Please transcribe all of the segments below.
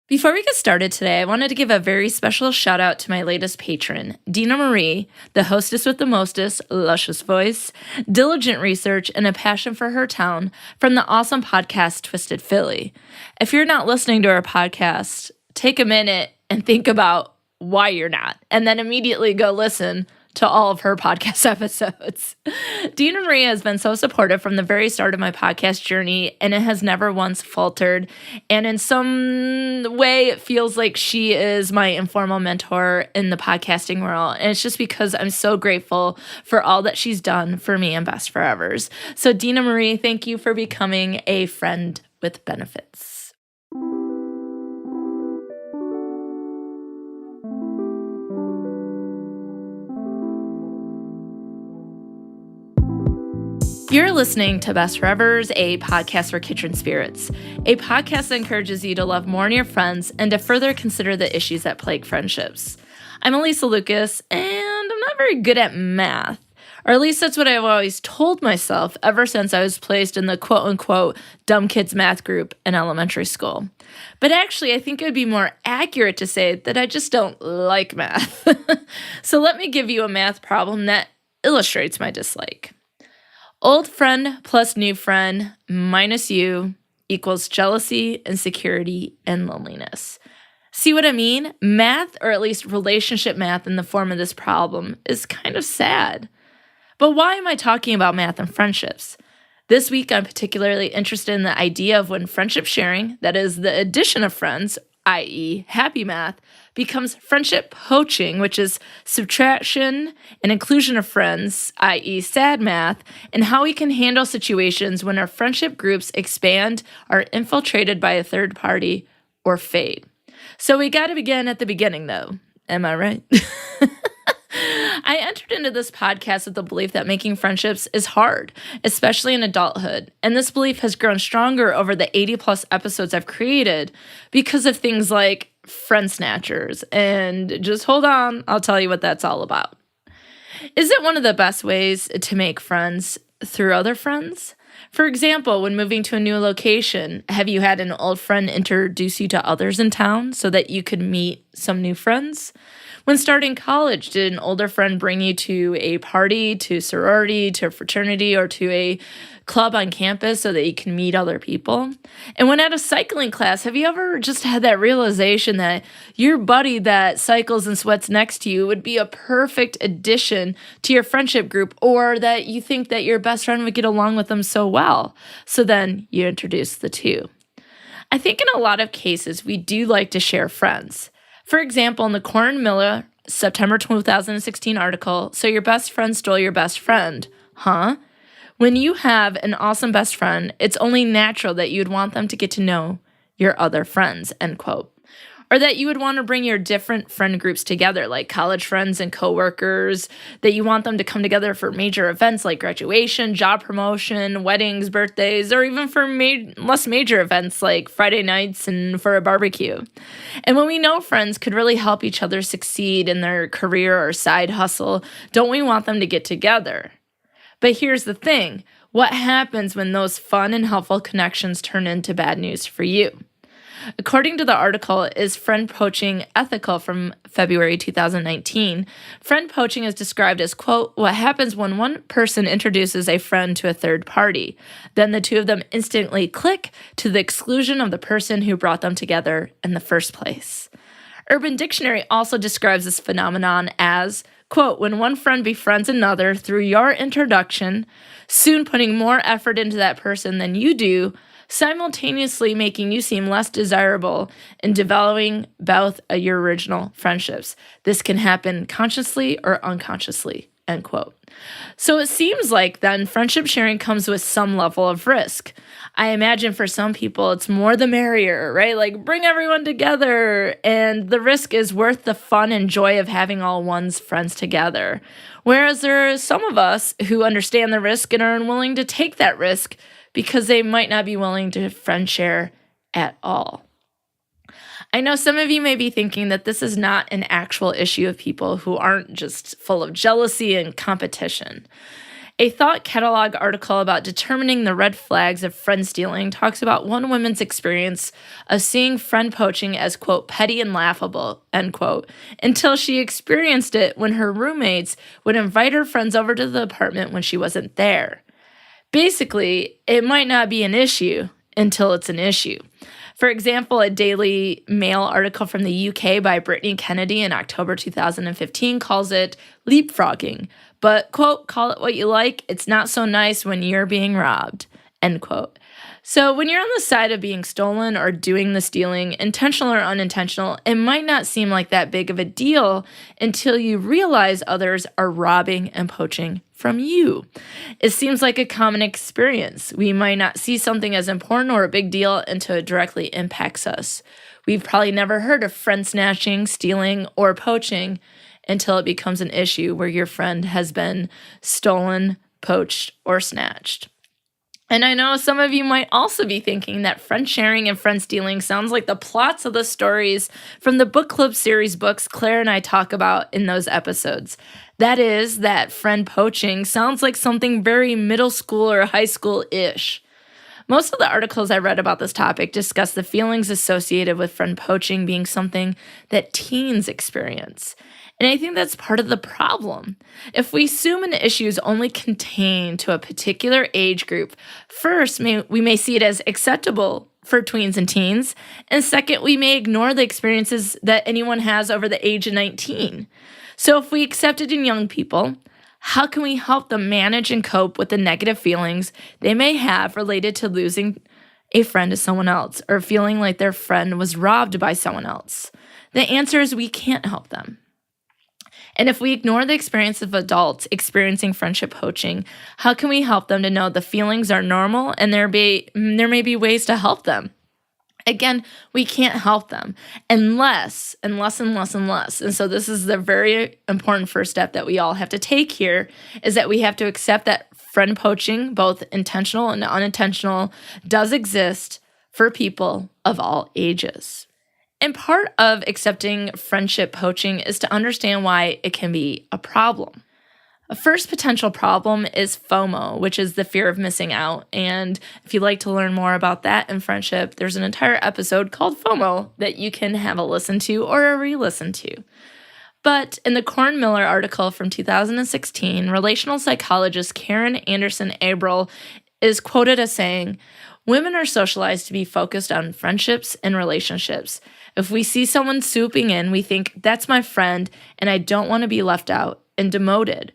Before we get started today, I wanted to give a very special shout out to my latest patron, Dina Marie, the hostess with the mostest, luscious voice, diligent research, and a passion for her town from the awesome podcast Twisted Philly. If you're not listening to our podcast, take a minute and think about why you're not, and then immediately go listen to all of her podcast episodes. Dina Marie has been so supportive from the very start of my podcast journey, and it has never once faltered. And in some way, it feels like she is my informal mentor in the podcasting world. And it's just because I'm so grateful for all that she's done for me and Best Forevers. So Dina Marie, thank you for becoming a friend with benefits. You're listening to Best Forevers, a podcast for kitchen spirits, a podcast that encourages you to love more in your friends and to further consider the issues that plague friendships. I'm Alysa Lucas, and I'm not very good at math, or at least that's what I've always told myself ever since I was placed in the quote-unquote dumb kids math group in elementary school. But actually, I think it would be more accurate to say that I just don't like math. So let me give you a math problem that illustrates my dislike. Old friend plus new friend minus you equals jealousy, insecurity, and loneliness. See what I mean? Math, or at least relationship math in the form of this problem, is kind of sad. But why am I talking about math and friendships? This week, I'm particularly interested in the idea of when friendship sharing, that is, the addition of friends, i.e. happy math, becomes friendship poaching, which is subtraction and inclusion of friends, i.e. sad math, and how we can handle situations when our friendship groups expand, are infiltrated by a third party, or fade. So we got to begin at the beginning, though. Am I right? I entered into this podcast with the belief that making friendships is hard, especially in adulthood, and this belief has grown stronger over the 80-plus episodes I've created because of things like friend snatchers, and just hold on, I'll tell you what that's all about. Is it one of the best ways to make friends through other friends? For example, when moving to a new location, have you had an old friend introduce you to others in town so that you could meet some new friends? When starting college, did an older friend bring you to a party, to a sorority, to a fraternity, or to a club on campus so that you can meet other people? And when at a cycling class, have you ever just had that realization that your buddy that cycles and sweats next to you would be a perfect addition to your friendship group, or that you think that your best friend would get along with them so well? So then you introduce the two. I think in a lot of cases, we do like to share friends. For example, in the Corin Miller September 2016 article, "So Your Best Friend Stole Your Best Friend," huh? When you have an awesome best friend, it's only natural that you'd want them to get to know your other friends, end quote. Or that you would want to bring your different friend groups together, like college friends and coworkers, that you want them to come together for major events like graduation, job promotion, weddings, birthdays, or even for less major events like Friday nights and for a barbecue. And when we know friends could really help each other succeed in their career or side hustle, don't we want them to get together? But here's the thing. What happens when those fun and helpful connections turn into bad news for you? According to the article, Is Friend Poaching Ethical from February 2019, friend poaching is described as, quote, what happens when one person introduces a friend to a third party. Then the two of them instantly click to the exclusion of the person who brought them together in the first place. Urban Dictionary also describes this phenomenon as, quote, when one friend befriends another through your introduction, soon putting more effort into that person than you do, simultaneously making you seem less desirable in developing both your original friendships. This can happen consciously or unconsciously, end quote. So it seems like then friendship sharing comes with some level of risk. I imagine for some people it's more the merrier, right? Like bring everyone together, and the risk is worth the fun and joy of having all one's friends together. Whereas there are some of us who understand the risk and are unwilling to take that risk because they might not be willing to friend share at all. I know some of you may be thinking that this is not an actual issue of people who aren't just full of jealousy and competition. A Thought Catalog article about determining the red flags of friend stealing talks about one woman's experience of seeing friend poaching as, quote, petty and laughable, end quote, until she experienced it when her roommates would invite her friends over to the apartment when she wasn't there. Basically, it might not be an issue until it's an issue. For example, a Daily Mail article from the UK by Brittany Kennedy in October 2015 calls it leapfrogging, but, quote, call it what you like, it's not so nice when you're being robbed, end quote. So when you're on the side of being stolen or doing the stealing, intentional or unintentional, it might not seem like that big of a deal until you realize others are robbing and poaching from you. It seems like a common experience. We might not see something as important or a big deal until it directly impacts us. We've probably never heard of friend snatching, stealing, or poaching until it becomes an issue where your friend has been stolen, poached, or snatched. And I know some of you might also be thinking that friend sharing and friend stealing sounds like the plots of the stories from the book club series books Claire and I talk about in those episodes. That is, that friend poaching sounds like something very middle school or high school-ish. Most of the articles I read about this topic discuss the feelings associated with friend poaching being something that teens experience. And I think that's part of the problem. If we assume an issue is only contained to a particular age group, first, we may see it as acceptable for tweens and teens, and second, we may ignore the experiences that anyone has over the age of 19. So if we accept it in young people, how can we help them manage and cope with the negative feelings they may have related to losing a friend to someone else or feeling like their friend was robbed by someone else? The answer is we can't help them. And if we ignore the experience of adults experiencing friendship poaching, how can we help them to know the feelings are normal and there may be ways to help them? Again, we can't help them unless. And so this is the very important first step that we all have to take here, is that we have to accept that friend poaching, both intentional and unintentional, does exist for people of all ages. And part of accepting friendship poaching is to understand why it can be a problem. A first potential problem is FOMO, which is the fear of missing out. And if you'd like to learn more about that in friendship, there's an entire episode called FOMO that you can have a listen to or a re-listen to. But in the Corn Miller article from 2016, relational psychologist Karen Anderson Abril is quoted as saying, "Women are socialized to be focused on friendships and relationships. If we see someone swooping in, we think, that's my friend, and I don't want to be left out and demoted."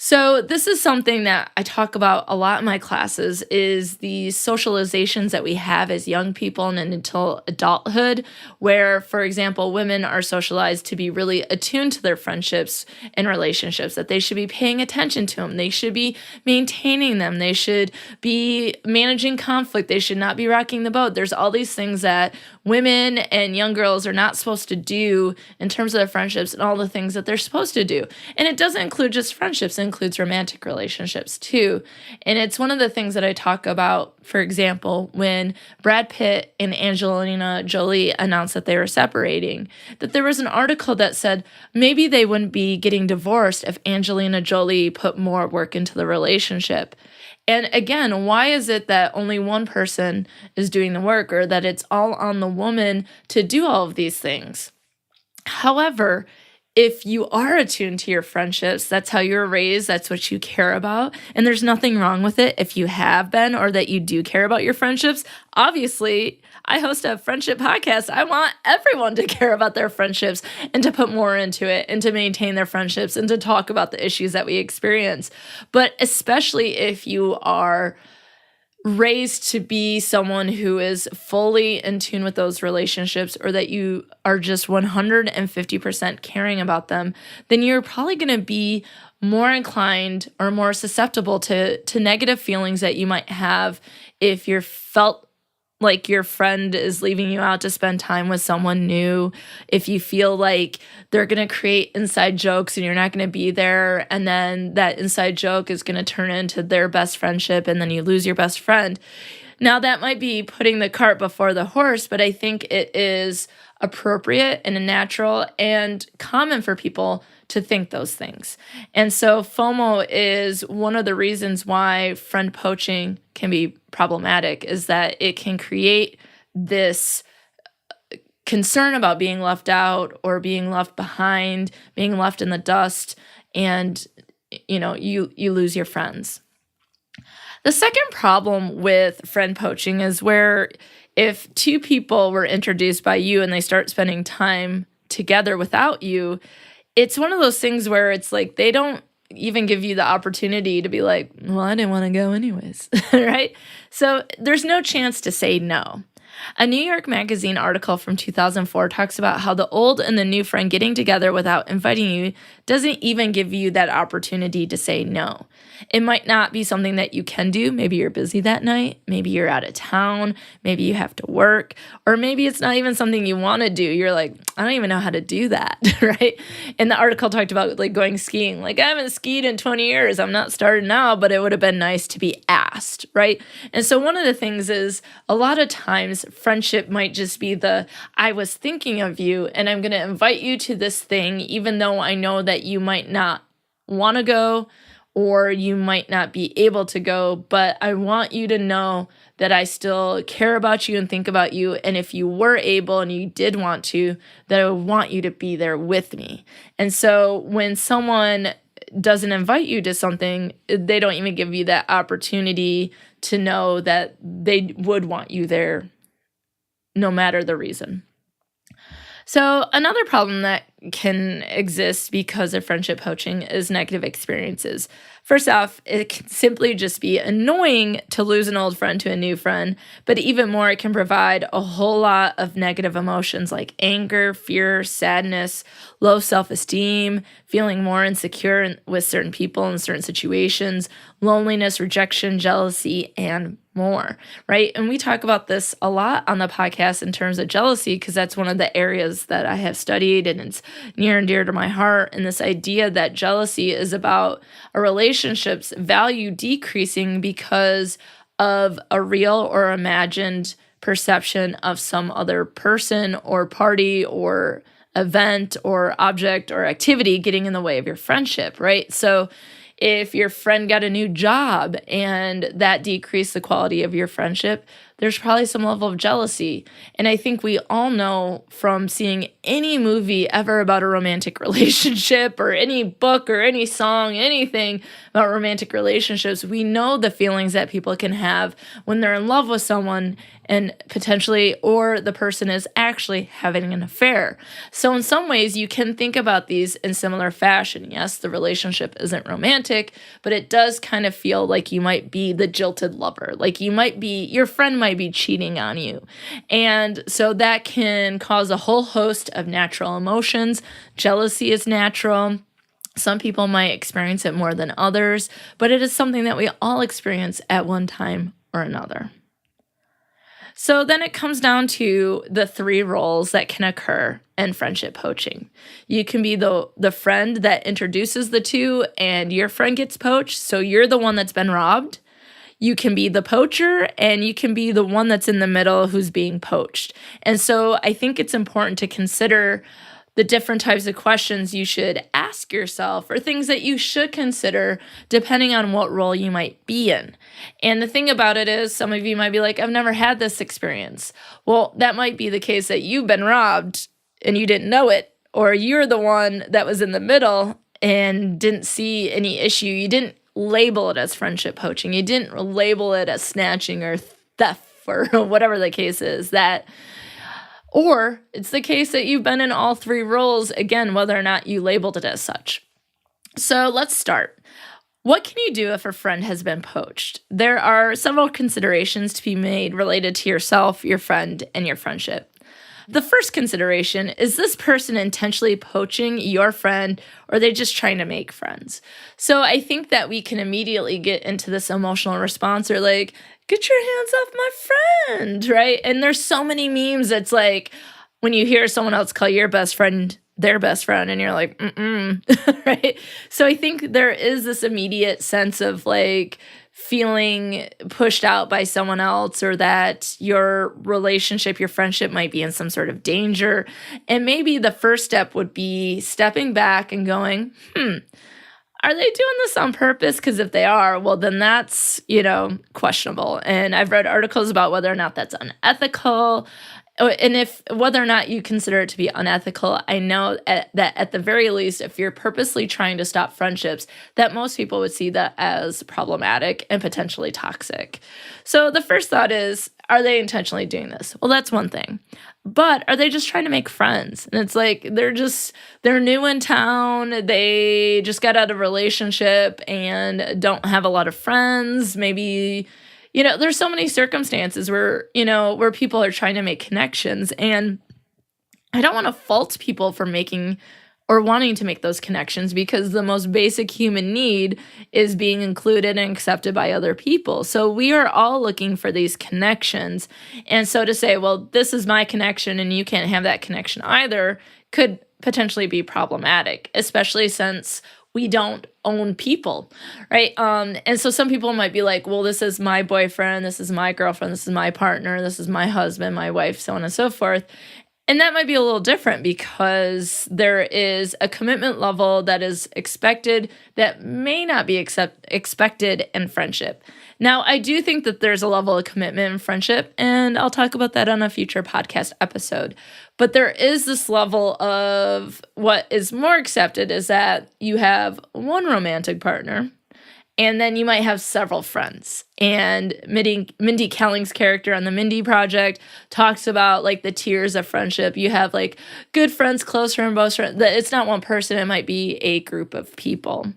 So this is something that I talk about a lot in my classes, is the socializations that we have as young people and until adulthood, where, for example, women are socialized to be really attuned to their friendships and relationships, that they should be paying attention to them, they should be maintaining them, they should be managing conflict, they should not be rocking the boat. There's all these things that women and young girls are not supposed to do in terms of their friendships and all the things that they're supposed to do. And it doesn't include just friendships, it includes romantic relationships too. And it's one of the things that I talk about, for example, when Brad Pitt and Angelina Jolie announced that they were separating, that there was an article that said maybe they wouldn't be getting divorced if Angelina Jolie put more work into the relationship. And again, why is it that only one person is doing the work, or that it's all on the woman to do all of these things? However, if you are attuned to your friendships, that's how you were raised, that's what you care about, and there's nothing wrong with it if you have been or that you do care about your friendships. Obviously, I host a friendship podcast. I want everyone to care about their friendships and to put more into it and to maintain their friendships and to talk about the issues that we experience. But especially if you are raised to be someone who is fully in tune with those relationships, or that you are just 150% caring about them, then you're probably going to be more inclined or more susceptible to negative feelings that you might have if you're felt like your friend is leaving you out to spend time with someone new, if you feel like they're going to create inside jokes and you're not going to be there, and then that inside joke is going to turn into their best friendship and then you lose your best friend. Now, that might be putting the cart before the horse, but I think it is appropriate and natural and common for people to think those things. And so FOMO is one of the reasons why friend poaching can be problematic, is that it can create this concern about being left out or being left behind, being left in the dust, and you lose your friends. The second problem with friend poaching is where if two people were introduced by you and they start spending time together without you, it's one of those things where it's like they don't even give you the opportunity to be like, well, I didn't want to go anyways, right? So there's no chance to say no. A New York Magazine article from 2004 talks about how the old and the new friend getting together without inviting you doesn't even give you that opportunity to say no. It might not be something that you can do. Maybe you're busy that night. Maybe you're out of town. Maybe you have to work. Or maybe it's not even something you want to do. You're like, I don't even know how to do that, right? And the article talked about like going skiing. Like, I haven't skied in 20 years. I'm not starting now, but it would have been nice to be asked, right? And so one of the things is a lot of times friendship might just be I was thinking of you and I'm going to invite you to this thing, even though I know that you might not want to go or you might not be able to go, but I want you to know that I still care about you and think about you. And if you were able and you did want to, that I would want you to be there with me. And so when someone doesn't invite you to something, they don't even give you that opportunity to know that they would want you there no matter the reason. So another problem that can exist because of friendship poaching is negative experiences. First off, it can simply just be annoying to lose an old friend to a new friend, but even more, it can provide a whole lot of negative emotions like anger, fear, sadness, low self-esteem, feeling more insecure with certain people in certain situations, loneliness, rejection, jealousy, and more, right? And we talk about this a lot on the podcast in terms of jealousy because that's one of the areas that I have studied and it's near and dear to my heart. And this idea that jealousy is about a relationship's value decreasing because of a real or imagined perception of some other person or party or event or object or activity getting in the way of your friendship, right? So if your friend got a new job and that decreased the quality of your friendship, there's probably some level of jealousy. And I think we all know from seeing any movie ever about a romantic relationship or any book or any song, anything about romantic relationships, we know the feelings that people can have when they're in love with someone and potentially, or the person is actually having an affair. So in some ways, you can think about these in similar fashion. Yes, the relationship isn't romantic, but it does kind of feel like you might be the jilted lover. Like your friend might be cheating on you. And so that can cause a whole host of natural emotions. Jealousy is natural. Some people might experience it more than others, but it is something that we all experience at one time or another. So then it comes down to the three roles that can occur in friendship poaching. You can be the friend that introduces the two and your friend gets poached, so you're the one that's been robbed. You can be the poacher and you can be the one that's in the middle who's being poached. And so I think it's important to consider the different types of questions you should ask yourself or things that you should consider depending on what role you might be in. And the thing about it is some of you might be like, I've never had this experience. Well, that might be the case that you've been robbed and you didn't know it, or you're the one that was in the middle and didn't see any issue. You didn't label it as friendship poaching. You didn't label it as snatching or theft or whatever the case is. Or it's the case that you've been in all three roles, again, whether or not you labeled it as such. So let's start. What can you do if a friend has been poached? There are several considerations to be made related to yourself, your friend, and your friendship. The first consideration is this person intentionally poaching your friend, or are they just trying to make friends? So I think that we can immediately get into this emotional response or like, get your hands off my friend, right? And there's so many memes that's like when you hear someone else call your best friend their best friend and you're like, right? So I think there is this immediate sense of like feeling pushed out by someone else, or that your relationship, your friendship might be in some sort of danger. And maybe the first step would be stepping back and going, are they doing this on purpose? Because if they are, well, then that's, questionable. And I've read articles about whether or not that's unethical. And if whether or not you consider it to be unethical, I know that at the very least, if you're purposely trying to stop friendships, that most people would see that as problematic and potentially toxic. So the first thought is, are they intentionally doing this? Well, that's one thing. But are they just trying to make friends? And it's like they're new in town. They just got out of a relationship and don't have a lot of friends. Maybe there's so many circumstances where people are trying to make connections. And I don't want to fault people for making or wanting to make those connections, because the most basic human need is being included and accepted by other people. So we are all looking for these connections. And so to say, well, this is my connection and you can't have that connection either, could potentially be problematic, especially since we don't own people, right? And so some people might be like, well, this is my boyfriend, this is my girlfriend, this is my partner, this is my husband, my wife, so on and so forth. And that might be a little different because there is a commitment level that is expected that may not be expected in friendship. Now, I do think that there's a level of commitment in friendship, and I'll talk about that on a future podcast episode. But there is this level of what is more accepted is that you have one romantic partner, and then you might have several friends. And Mindy Kaling's character on the Mindy Project talks about like the tiers of friendship. You have like good friends, close friends, most friends. It's not one person. It might be a group of people.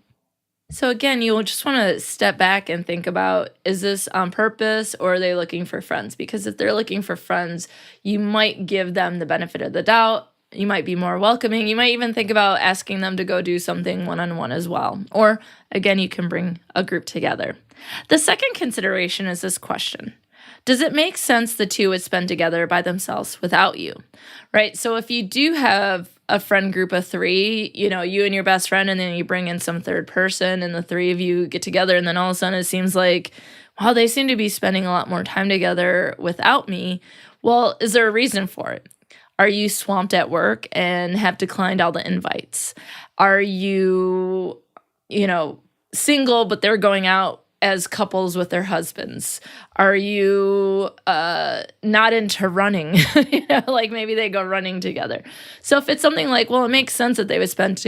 So again, you'll just want to step back and think about, is this on purpose or are they looking for friends? Because if they're looking for friends, you might give them the benefit of the doubt. You might be more welcoming. You might even think about asking them to go do something one-on-one as well. Or again, you can bring a group together. The second consideration is this question. Does it make sense the two would spend together by themselves without you, right? So if you do have a friend group of three, you and your best friend, and then you bring in some third person and the three of you get together, and then all of a sudden it seems like, wow, they seem to be spending a lot more time together without me. Well, is there a reason for it? Are you swamped at work and have declined all the invites? Are you, single, but they're going out as couples with their husbands? Are you not into running? Like maybe they go running together. So if it's something like, well, it makes sense that they would spend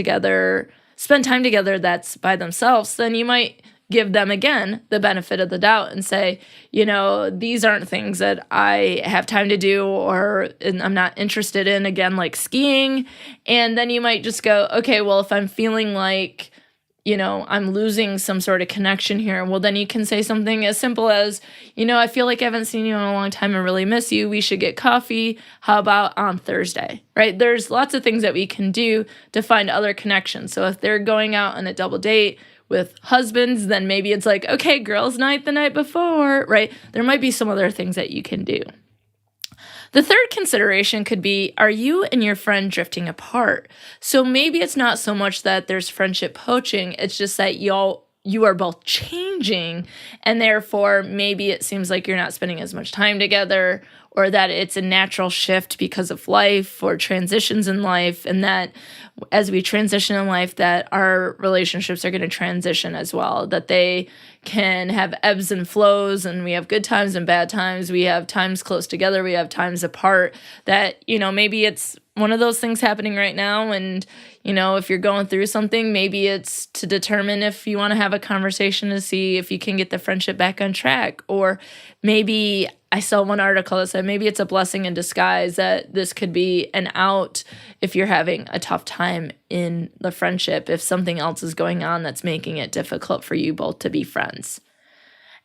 time together that's by themselves, then you might give them, again, the benefit of the doubt and say, these aren't things that I have time to do or I'm not interested in, again, like skiing. And then you might just go, okay, well, if I'm feeling like, I'm losing some sort of connection here, well, then you can say something as simple as, I feel like I haven't seen you in a long time and really miss you. We should get coffee. How about on Thursday, right? There's lots of things that we can do to find other connections. So if they're going out on a double date with husbands, then maybe it's like, okay, girls' night the night before, right? There might be some other things that you can do. The third consideration could be, are you and your friend drifting apart? So maybe it's not so much that there's friendship poaching, it's just that you are both changing, and therefore maybe it seems like you're not spending as much time together, or that it's a natural shift because of life or transitions in life, and that as we transition in life, that our relationships are going to transition as well, that they can have ebbs and flows, and we have good times and bad times. We have times close together, we have times apart, that, maybe it's one of those things happening right now, and, if you're going through something, maybe it's to determine if you want to have a conversation to see if you can get the friendship back on track. Or maybe I saw one article that said maybe it's a blessing in disguise, that this could be an out if you're having a tough time in the friendship, if something else is going on that's making it difficult for you both to be friends.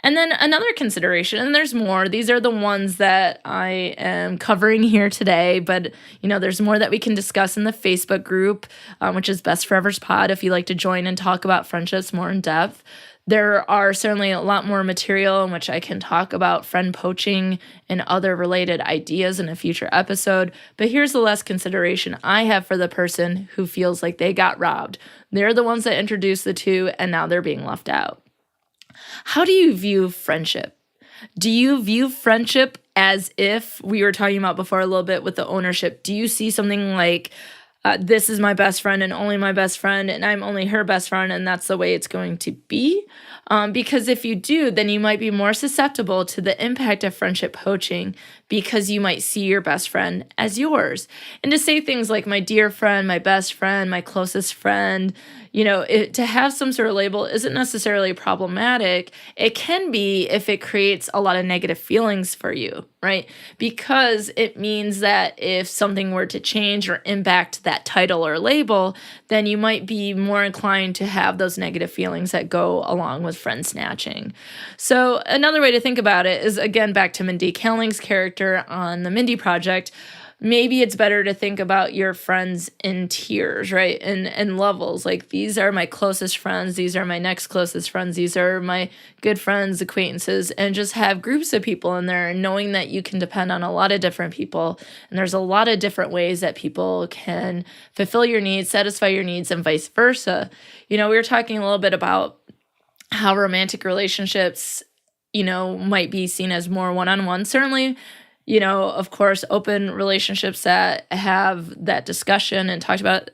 And then another consideration, and there's more, these are the ones that I am covering here today, but there's more that we can discuss in the Facebook group, which is Best Forever's Pod, if you like to join and talk about friendships more in depth. There are certainly a lot more material in which I can talk about friend poaching and other related ideas in a future episode. But here's the last consideration I have for the person who feels like they got robbed. They're the ones that introduced the two, and now they're being left out. How do you view friendship? Do you view friendship as if we were talking about before a little bit with the ownership? Do you see something like, this is my best friend and only my best friend, and I'm only her best friend, and that's the way it's going to be? Because if you do, then you might be more susceptible to the impact of friendship poaching because you might see your best friend as yours. And to say things like my dear friend, my best friend, my closest friend, to have some sort of label isn't necessarily problematic. It can be if it creates a lot of negative feelings for you, right? Because it means that if something were to change or impact that title or label, then you might be more inclined to have those negative feelings that go along with friend snatching. So another way to think about it is, again, back to Mindy Kaling's character on the Mindy Project. Maybe it's better to think about your friends in tiers, right? And levels. Like, these are my closest friends. These are my next closest friends. These are my good friends, acquaintances, and just have groups of people in there, and knowing that you can depend on a lot of different people. And there's a lot of different ways that people can fulfill your needs, satisfy your needs, and vice versa. We were talking a little bit about how romantic relationships, might be seen as more one-on-one. Certainly, of course, open relationships that have that discussion and talked about,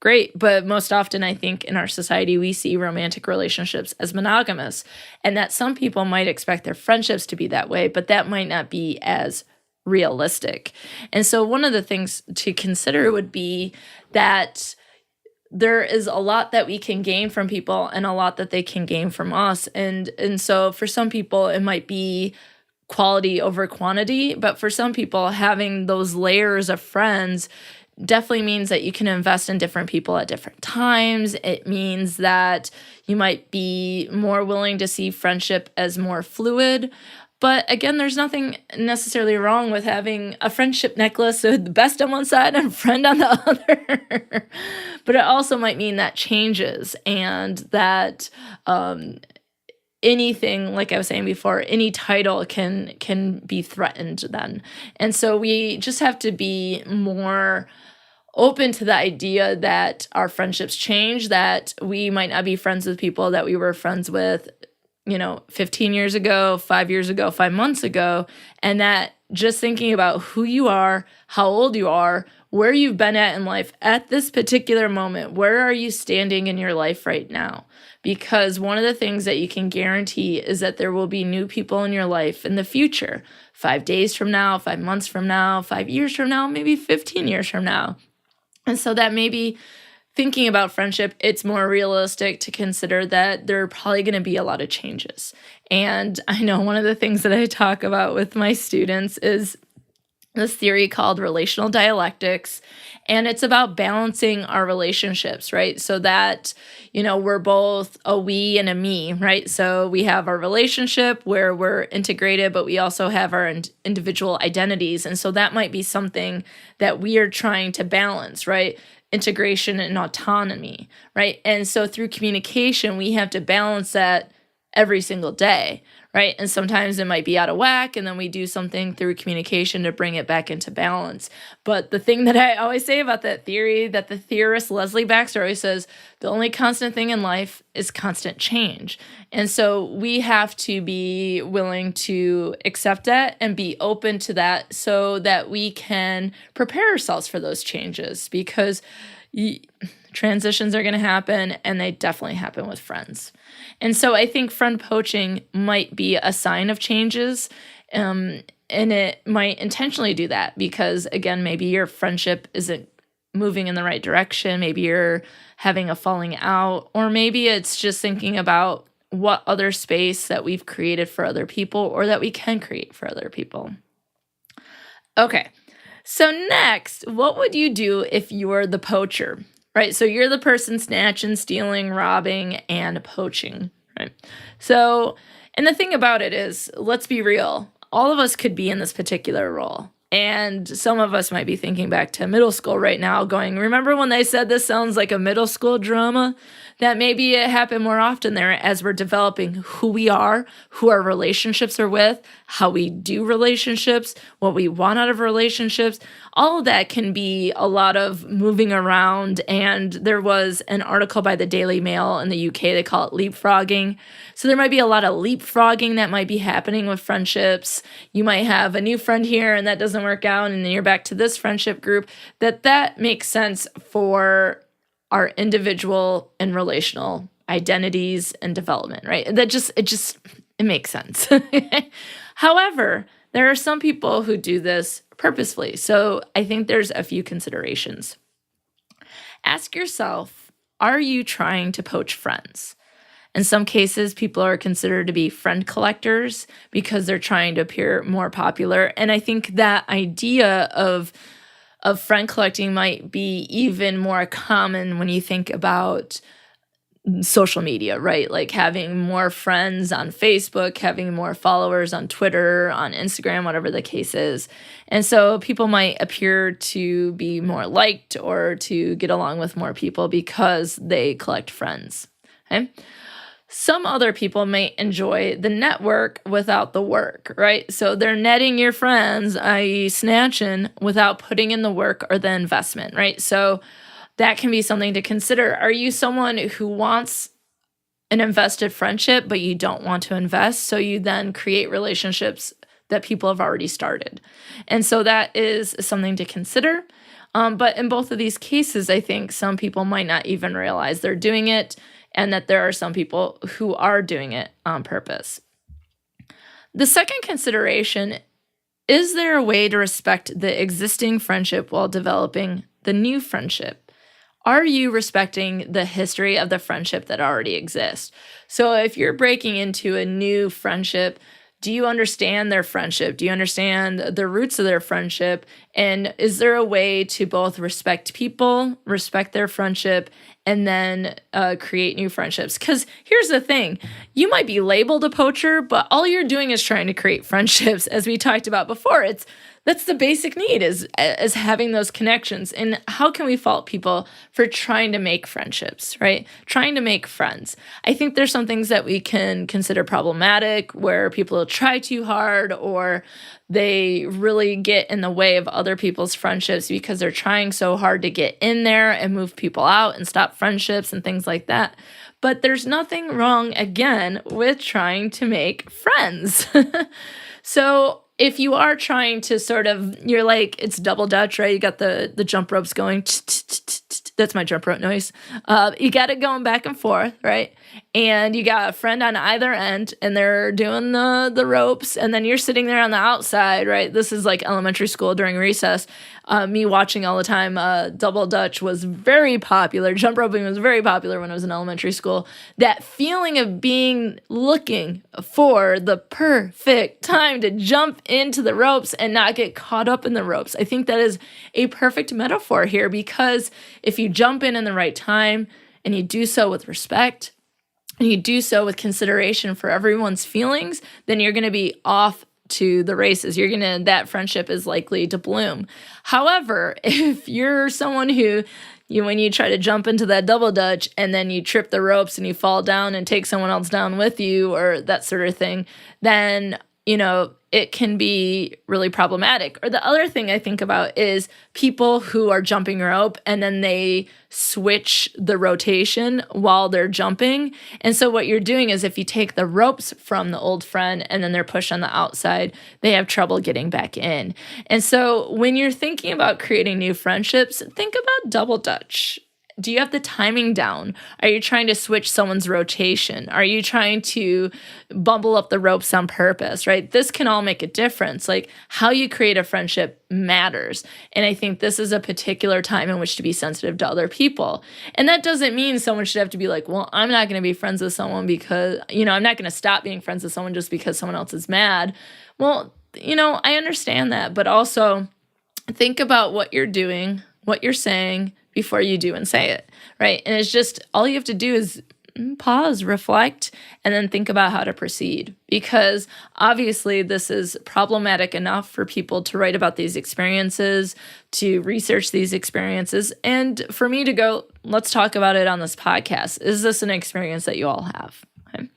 great. But most often, I think in our society, we see romantic relationships as monogamous, and that some people might expect their friendships to be that way, but that might not be as realistic. And so one of the things to consider would be that there is a lot that we can gain from people and a lot that they can gain from us. And so for some people, it might be quality over quantity, but for some people, having those layers of friends definitely means that you can invest in different people at different times. It means that you might be more willing to see friendship as more fluid. But again, there's nothing necessarily wrong with having a friendship necklace with the best on one side and a friend on the other. But it also might mean that changes, and that anything, like I was saying before, any title can be threatened then. And so we just have to be more open to the idea that our friendships change, that we might not be friends with people that we were friends with 15 years ago, 5 years ago, 5 months ago, and that just thinking about who you are, how old you are, where you've been at in life at this particular moment, where are you standing in your life right now? Because one of the things that you can guarantee is that there will be new people in your life in the future, 5 days from now, 5 months from now, 5 years from now, maybe 15 years from now. And so that maybe thinking about friendship, it's more realistic to consider that there are probably going to be a lot of changes. And I know one of the things that I talk about with my students is this theory called Relational Dialectics. And it's about balancing our relationships, right? So that, we're both a we and a me, right? So we have our relationship where we're integrated, but we also have our individual identities. And so that might be something that we are trying to balance, right? Integration and autonomy, right? And so through communication, we have to balance that every single day, right? And sometimes it might be out of whack, and then we do something through communication to bring it back into balance. But the thing that I always say about that theory, that the theorist Leslie Baxter always says, the only constant thing in life is constant change. And so we have to be willing to accept that and be open to that so that we can prepare ourselves for those changes, because transitions are going to happen, and they definitely happen with friends. And so I think friend poaching might be a sign of changes, and it might intentionally do that because, again, maybe your friendship isn't moving in the right direction. Maybe you're having a falling out, or maybe it's just thinking about what other space that we've created for other people or that we can create for other people. Okay, so next, what would you do if you were the poacher? Right, so you're the person snatching, stealing, robbing, and poaching, right? So, and the thing about it is, let's be real, all of us could be in this particular role. And some of us might be thinking back to middle school right now going, remember when they said this sounds like a middle school drama? That maybe it happened more often there as we're developing who we are, who our relationships are with, how we do relationships, what we want out of relationships. All of that can be a lot of moving around. And there was an article by the Daily Mail in the UK, they call it leapfrogging. So there might be a lot of leapfrogging that might be happening with friendships. You might have a new friend here and that doesn't work out, and then you're back to this friendship group. That makes sense for our individual and relational identities and development, right? It makes sense. However, there are some people who do this purposefully. So I think there's a few considerations. Ask yourself, are you trying to poach friends? In some cases, people are considered to be friend collectors because they're trying to appear more popular. And I think that idea of friend collecting might be even more common when you think about social media, right? Like having more friends on Facebook, having more followers on Twitter, on Instagram, whatever the case is. And so people might appear to be more liked or to get along with more people because they collect friends. Okay? Some other people may enjoy the network without the work, right? So they're netting your friends, i.e. snatching, without putting in the work or the investment, right? So that can be something to consider. Are you someone who wants an invested friendship, but you don't want to invest? So you then create relationships that people have already started. And so that is something to consider. But in both of these cases, I think some people might not even realize they're doing it, and that there are some people who are doing it on purpose. The second consideration, is there a way to respect the existing friendship while developing the new friendship? Are you respecting the history of the friendship that already exists? So if you're breaking into a new friendship, do you understand their friendship? Do you understand the roots of their friendship? And is there a way to both respect people, respect their friendship, and then create new friendships? Because here's the thing. You might be labeled a poacher, but all you're doing is trying to create friendships, as we talked about before. That's the basic need is having those connections. And how can we fault people for trying to make friendships, right? Trying to make friends. I think there's some things that we can consider problematic where people try too hard or they really get in the way of other people's friendships because they're trying so hard to get in there and move people out and stop friendships and things like that. But there's nothing wrong, again, with trying to make friends. So if you are trying to you're like, it's double dutch, right? You got the jump ropes going. That's my jump rope noise. You got it going back and forth, right? And you got a friend on either end, and they're doing the ropes, and then you're sitting there on the outside, right? This is like elementary school during recess. Me watching all the time. Double dutch was very popular. Jump roping was very popular when I was in elementary school. That feeling of looking for the perfect time to jump into the ropes and not get caught up in the ropes. I think that is a perfect metaphor here, because if you jump in the right time and you do so with respect and you do so with consideration for everyone's feelings, then you're going to be off to the races. That friendship is likely to bloom. However, if you're someone who when you try to jump into that double dutch and then you trip the ropes and you fall down and take someone else down with you or that sort of thing, then it can be really problematic. Or the other thing I think about is people who are jumping rope and then they switch the rotation while they're jumping. And so what you're doing is if you take the ropes from the old friend and then they're pushed on the outside, they have trouble getting back in. And so when you're thinking about creating new friendships, think about double dutch. Do you have the timing down? Are you trying to switch someone's rotation? Are you trying to bumble up the ropes on purpose, right? This can all make a difference. Like how you create a friendship matters. And I think this is a particular time in which to be sensitive to other people. And that doesn't mean someone should have to be like, well, I'm not going to be friends with someone because, I'm not going to stop being friends with someone just because someone else is mad. Well, I understand that, but also think about what you're doing, what you're saying, before you do and say it, right? And it's just, all you have to do is pause, reflect, and then think about how to proceed. Because obviously this is problematic enough for people to write about these experiences, to research these experiences, and for me to go, let's talk about it on this podcast. Is this an experience that you all have? Okay.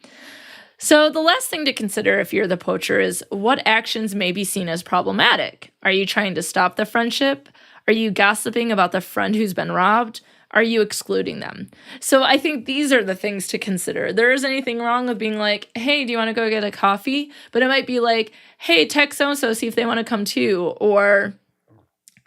So the last thing to consider if you're the poacher is what actions may be seen as problematic. Are you trying to stop the friendship? Are you gossiping about the friend who's been robbed? Are you excluding them? So I think these are the things to consider. There isn't anything wrong with being like, hey, do you want to go get a coffee? But it might be like, hey, text so-and-so, see if they want to come too. Or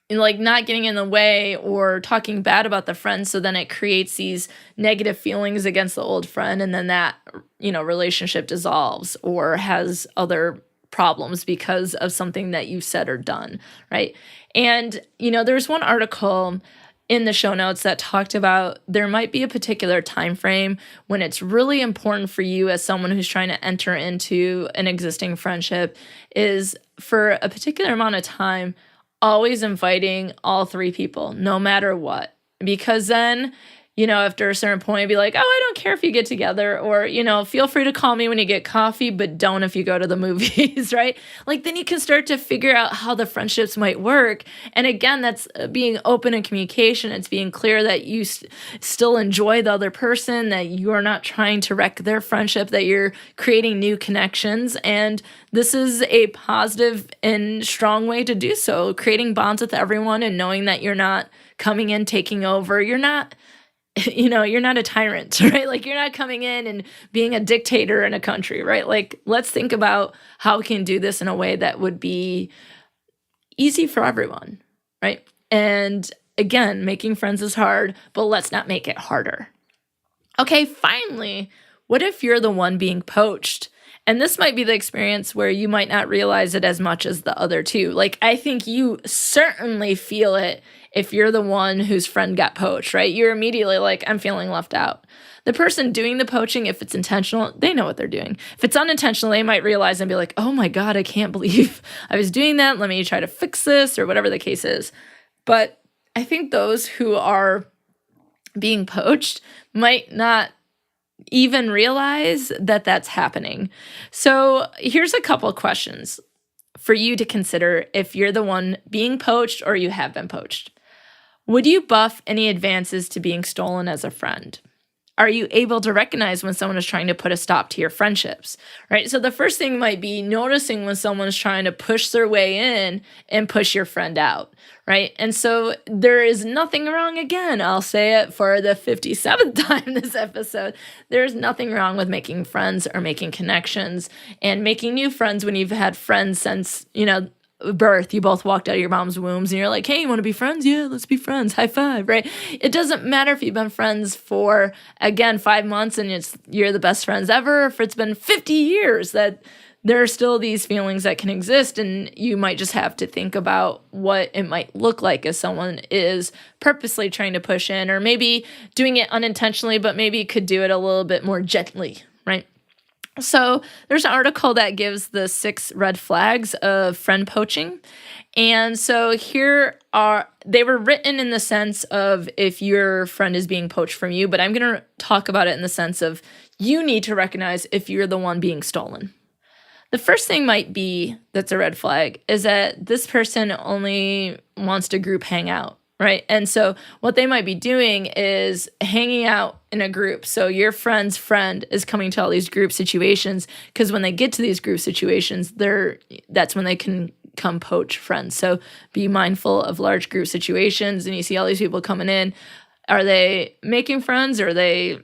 like not getting in the way or talking bad about the friend. So then it creates these negative feelings against the old friend. And then that, relationship dissolves or has other problems because of something that you said or done, right? And, there's one article in the show notes that talked about there might be a particular time frame when it's really important for you as someone who's trying to enter into an existing friendship is for a particular amount of time, always inviting all three people, no matter what. Because then, after a certain point, be like, oh, I don't care if you get together, or, feel free to call me when you get coffee, but don't if you go to the movies, right? Like, then you can start to figure out how the friendships might work. And again, that's being open in communication. It's being clear that you still enjoy the other person, that you're not trying to wreck their friendship, that you're creating new connections. And this is a positive and strong way to do so, creating bonds with everyone and knowing that you're not coming in, taking over. You're not a tyrant, right? Like you're not coming in and being a dictator in a country, right? Like let's think about how we can do this in a way that would be easy for everyone, right? And again, making friends is hard, but let's not make it harder. Okay, finally, what if you're the one being poached? And this might be the experience where you might not realize it as much as the other two. Like, I think you certainly feel it if you're the one whose friend got poached, right? You're immediately like, I'm feeling left out. The person doing the poaching, if it's intentional, they know what they're doing. If it's unintentional, they might realize and be like, oh my God, I can't believe I was doing that. Let me try to fix this or whatever the case is. But I think those who are being poached might not even realize that that's happening. So here's a couple of questions for you to consider if you're the one being poached or you have been poached. Would you buff any advances to being stolen as a friend? Are you able to recognize when someone is trying to put a stop to your friendships, right? So the first thing might be noticing when someone's trying to push their way in and push your friend out, right? And so there is nothing wrong, again, I'll say it for the 57th time this episode, there's nothing wrong with making friends or making connections and making new friends when you've had friends since, birth. You both walked out of your mom's wombs and you're like, hey, you want to be friends? Yeah, let's be friends. High five, right? It doesn't matter if you've been friends for, again, 5 months and you're the best friends ever, if it's been 50 years, that there are still these feelings that can exist, and you might just have to think about what it might look like if someone is purposely trying to push in, or maybe doing it unintentionally, but maybe could do it a little bit more gently, right? So there's an article that gives the 6 red flags of friend poaching. And so they were written in the sense of if your friend is being poached from you, but I'm going to talk about it in the sense of you need to recognize if you're the one being stolen. The first thing might be that's a red flag is that this person only wants to group hang out. Right. And so what they might be doing is hanging out in a group. So your friend's friend is coming to all these group situations because when they get to these group situations, that's when they can come poach friends. So be mindful of large group situations and you see all these people coming in. Are they making friends or are they,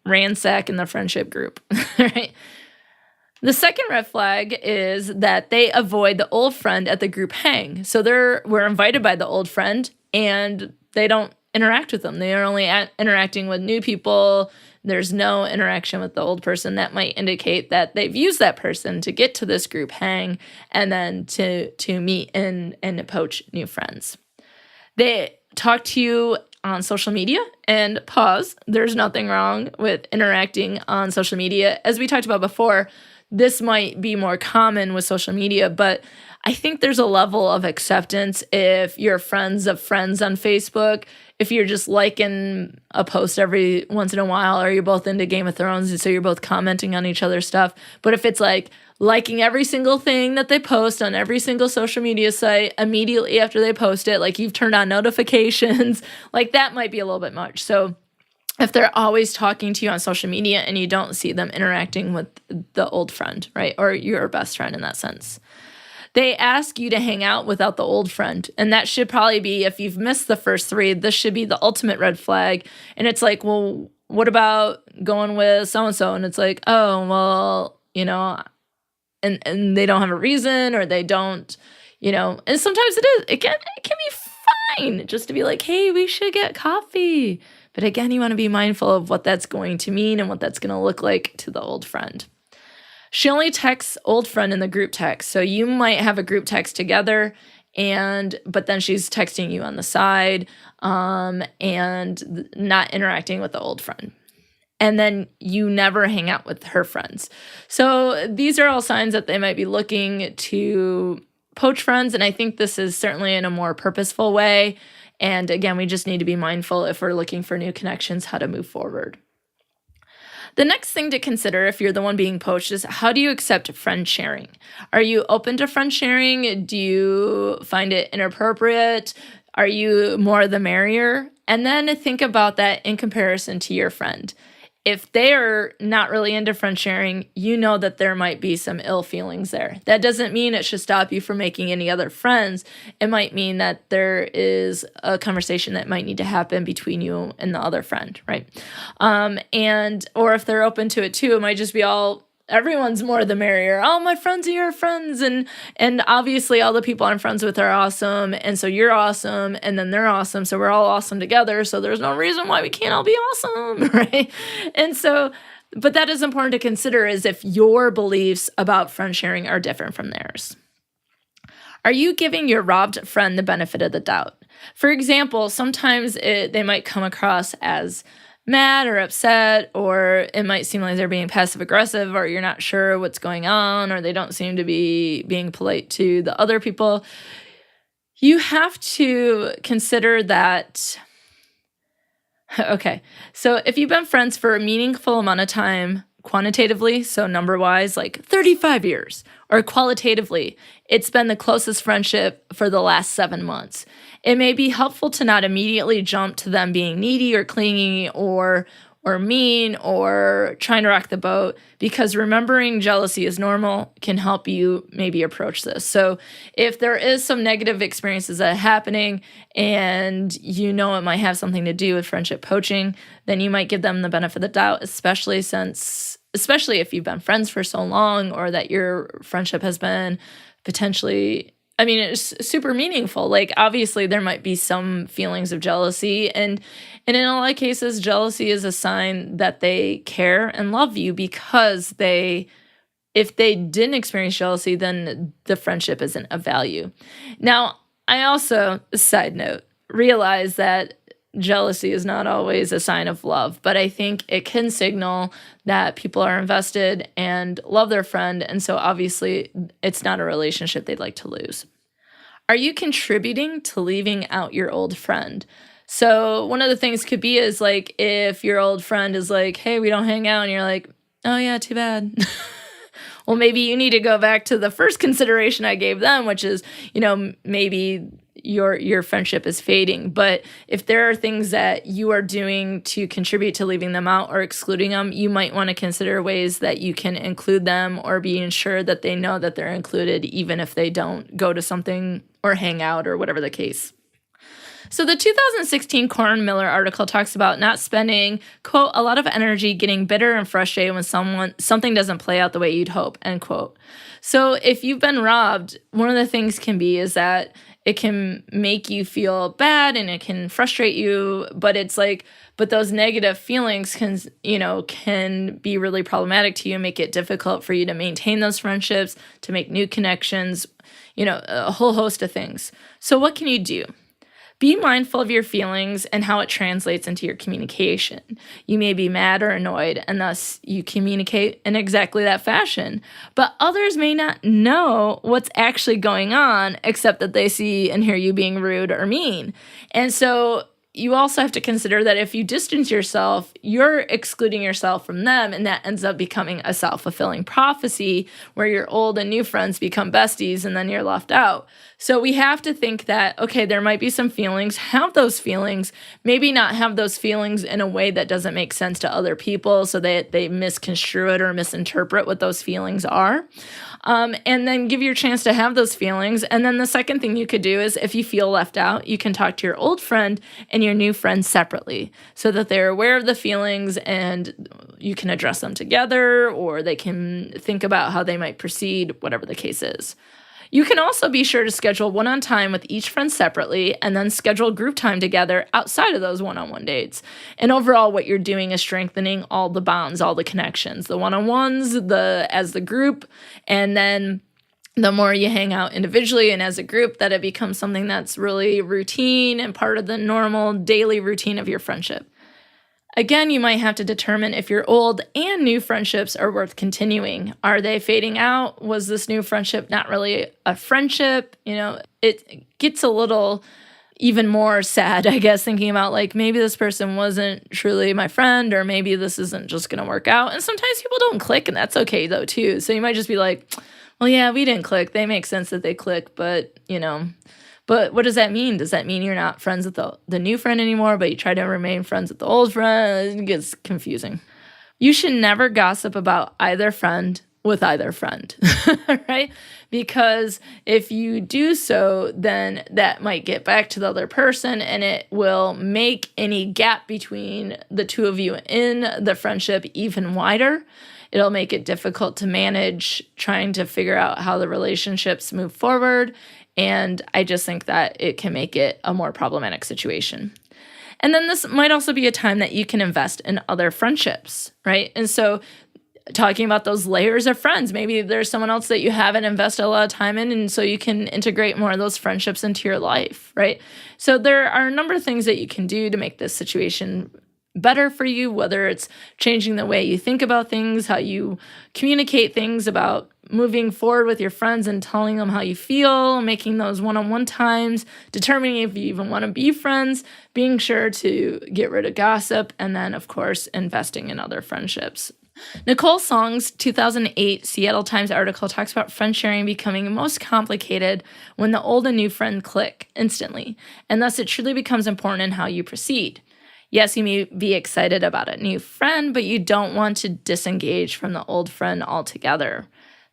ransacking the friendship group? Right. The second red flag is that they avoid the old friend at the group hang. So we're invited by the old friend and they don't interact with them. They are only interacting with new people. There's no interaction with the old person. That might indicate that they've used that person to get to this group hang and then to meet and poach new friends. They talk to you on social media, and pause. There's nothing wrong with interacting on social media. As we talked about before, this might be more common with social media, but I think there's a level of acceptance if you're friends of friends on Facebook, if you're just liking a post every once in a while, or you're both into Game of Thrones, and so you're both commenting on each other's stuff. But if it's like liking every single thing that they post on every single social media site immediately after they post it, like you've turned on notifications, like that might be a little bit much. So if they're always talking to you on social media and you don't see them interacting with the old friend, right, or your best friend in that sense. They ask you to hang out without the old friend. And that should probably be, if you've missed the first three, this should be the ultimate red flag. And it's like, well, what about going with so-and-so? And it's like, oh, well, and they don't have a reason, or they don't, and sometimes it can be fine just to be like, hey, we should get coffee. But again, you want to be mindful of what that's going to mean and what that's going to look like to the old friend. She only texts old friend in the group text. So you might have a group text together, but then she's texting you on the side and not interacting with the old friend. And then you never hang out with her friends. So these are all signs that they might be looking to poach friends. And I think this is certainly in a more purposeful way. And again, we just need to be mindful if we're looking for new connections, how to move forward. The next thing to consider if you're the one being poached is, how do you accept friend sharing? Are you open to friend sharing? Do you find it inappropriate? Are you more the merrier? And then think about that in comparison to your friend. If they are not really into friend sharing, you know that there might be some ill feelings there. That doesn't mean it should stop you from making any other friends. It might mean that there is a conversation that might need to happen between you and the other friend, right? Or if they're open to it too, it might just be everyone's more the merrier. Oh, my friends are your friends. And obviously all the people I'm friends with are awesome. And so you're awesome. And then they're awesome. So we're all awesome together. So there's no reason why we can't all be awesome, right? And so, but that is important to consider, is if your beliefs about friend sharing are different from theirs. Are you giving your robbed friend the benefit of the doubt? For example, sometimes they might come across as mad or upset, or it might seem like they're being passive aggressive, or you're not sure what's going on, or they don't seem to be being polite to the other people. You have to consider that. Okay, so if you've been friends for a meaningful amount of time, quantitatively, so number-wise, like 35 years, or qualitatively, it's been the closest friendship for the last 7 months. It may be helpful to not immediately jump to them being needy or clingy or mean or trying to rock the boat, because remembering jealousy is normal can help you maybe approach this. So if there is some negative experiences that are happening and it might have something to do with friendship poaching, then you might give them the benefit of the doubt, especially if you've been friends for so long, or that your friendship has been potentially, it's super meaningful. Like, obviously there might be some feelings of jealousy, and in a lot of cases, jealousy is a sign that they care and love you, because if they didn't experience jealousy, then the friendship isn't of value. Now, I also, side note, realize that jealousy is not always a sign of love, but I think it can signal that people are invested and love their friend, and so obviously it's not a relationship they'd like to lose. Are you contributing to leaving out your old friend? So one of the things could be is like, if your old friend is like, hey, we don't hang out, and you're like, oh yeah, too bad. Well, maybe you need to go back to the first consideration I gave them, which is, maybe your friendship is fading. But if there are things that you are doing to contribute to leaving them out or excluding them, you might want to consider ways that you can include them, or be ensured that they know that they're included, even if they don't go to something or hang out or whatever the case. So the 2016 Corn Miller article talks about not spending, quote, a lot of energy getting bitter and frustrated when something doesn't play out the way you'd hope, end quote. So if you've been robbed, one of the things can be is that it can make you feel bad and it can frustrate you, but those negative feelings can be really problematic to you and make it difficult for you to maintain those friendships, to make new connections, a whole host of things. So what can you do? Be mindful of your feelings and how it translates into your communication. You may be mad or annoyed, and thus you communicate in exactly that fashion. But others may not know what's actually going on, except that they see and hear you being rude or mean. And so you also have to consider that if you distance yourself, you're excluding yourself from them, and that ends up becoming a self-fulfilling prophecy where your old and new friends become besties and then you're left out. So we have to think that, okay, there might be some feelings, have those feelings, maybe not have those feelings in a way that doesn't make sense to other people so that they misconstrue it or misinterpret what those feelings are. And then give your chance to have those feelings. And then the second thing you could do is if you feel left out, you can talk to your old friend and your new friend separately so that they're aware of the feelings and you can address them together, or they can think about how they might proceed, whatever the case is. You can also be sure to schedule one-on time with each friend separately and then schedule group time together outside of those one-on-one dates. And overall, what you're doing is strengthening all the bonds, all the connections, the one-on-ones, as the group, and then the more you hang out individually and as a group, that it becomes something that's really routine and part of the normal daily routine of your friendship. Again, you might have to determine if your old and new friendships are worth continuing. Are they fading out? Was this new friendship not really a friendship? It gets a little even more sad, I guess, thinking about like maybe this person wasn't truly my friend, or maybe this isn't just going to work out. And sometimes people don't click, and that's okay though too. So you might just be like, well, yeah, we didn't click. They make sense that they click, but But what does that mean? Does that mean you're not friends with the new friend anymore, but you try to remain friends with the old friend? It gets confusing. You should never gossip about either friend with either friend, right? Because if you do so, then that might get back to the other person, and it will make any gap between the two of you in the friendship even wider. It'll make it difficult to manage trying to figure out how the relationships move forward. And I just think that it can make it a more problematic situation. And then this might also be a time that you can invest in other friendships, right? And so talking about those layers of friends, maybe there's someone else that you haven't invested a lot of time in, and so you can integrate more of those friendships into your life, right? So there are a number of things that you can do to make this situation better for you, whether it's changing the way you think about things, how you communicate things, about moving forward with your friends and telling them how you feel, making those one-on-one times, determining if you even want to be friends, being sure to get rid of gossip, and then, of course, investing in other friendships. Nicole Song's 2008 Seattle Times article talks about friend sharing becoming most complicated when the old and new friend click instantly, and thus it truly becomes important in how you proceed. Yes, you may be excited about a new friend, but you don't want to disengage from the old friend altogether.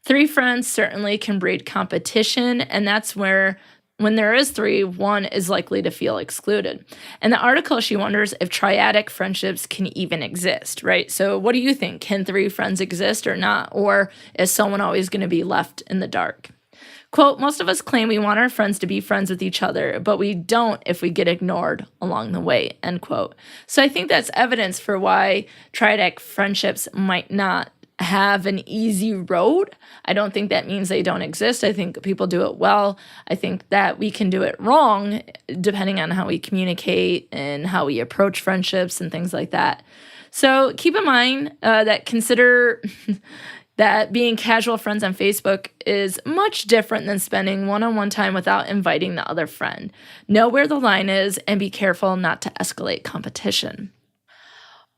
3 friends certainly can breed competition, and that's where, when there is 3, one is likely to feel excluded. In the article, she wonders if triadic friendships can even exist, right? So what do you think? Can 3 friends exist or not? Or is someone always going to be left in the dark? Quote, most of us claim we want our friends to be friends with each other, but we don't if we get ignored along the way, end quote. So I think that's evidence for why triadic friendships might not have an easy road. I don't think that means they don't exist. I think people do it well. I think that we can do it wrong depending on how we communicate and how we approach friendships and things like that. So keep in mind consider that being casual friends on Facebook is much different than spending one-on-one time without inviting the other friend. Know where the line is and be careful not to escalate competition.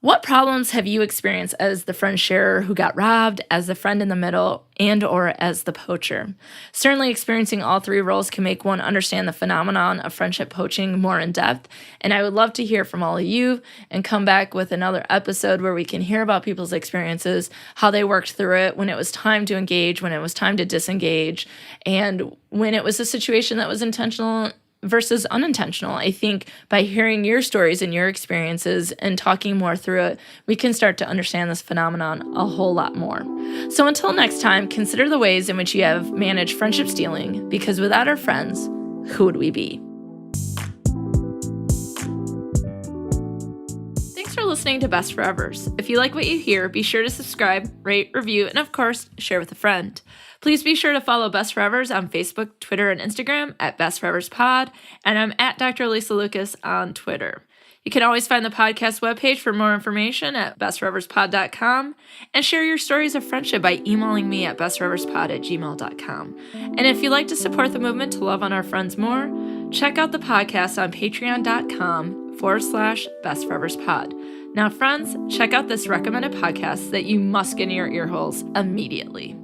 What problems have you experienced as the friend sharer who got robbed, as the friend in the middle, and or as the poacher? Certainly experiencing all 3 roles can make one understand the phenomenon of friendship poaching more in depth, and I would love to hear from all of you and come back with another episode where we can hear about people's experiences, how they worked through it, when it was time to engage, when it was time to disengage, and when it was a situation that was intentional versus unintentional. I think by hearing your stories and your experiences and talking more through it, we can start to understand this phenomenon a whole lot more. So until next time, consider the ways in which you have managed friendship stealing, because without our friends, who would we be? thanks for listening to Best Forevers. If you like what you hear, be sure to subscribe, rate, review, and of course, share with a friend. Please be sure to follow Best Forevers on Facebook, Twitter, and Instagram at Best Forevers Pod, and I'm at Dr. Alysa Lucas on Twitter. You can always find the podcast webpage for more information at bestforeverspod.com, and share your stories of friendship by emailing me at bestforeverspod@gmail.com. And if you'd like to support the movement to love on our friends more, check out the podcast on patreon.com/bestforeverspod. Now, friends, check out this recommended podcast that you must get in your ear holes immediately.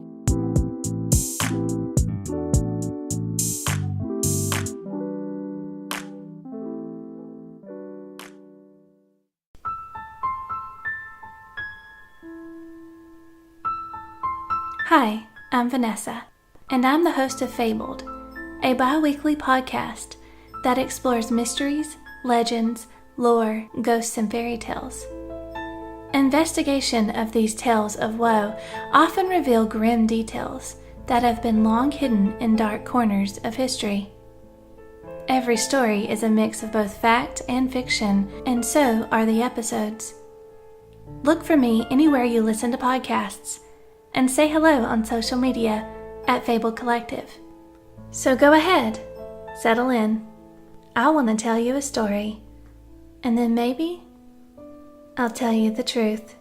Hi, I'm Vanessa, and I'm the host of Fabled, a bi-weekly podcast that explores mysteries, legends, lore, ghosts, and fairy tales. Investigation of these tales of woe often reveal grim details that have been long hidden in dark corners of history. Every story is a mix of both fact and fiction, and so are the episodes. Look for me anywhere you listen to podcasts, and say hello on social media at Fabled Collective. So go ahead, settle in. I want to tell you a story, and then maybe I'll tell you the truth.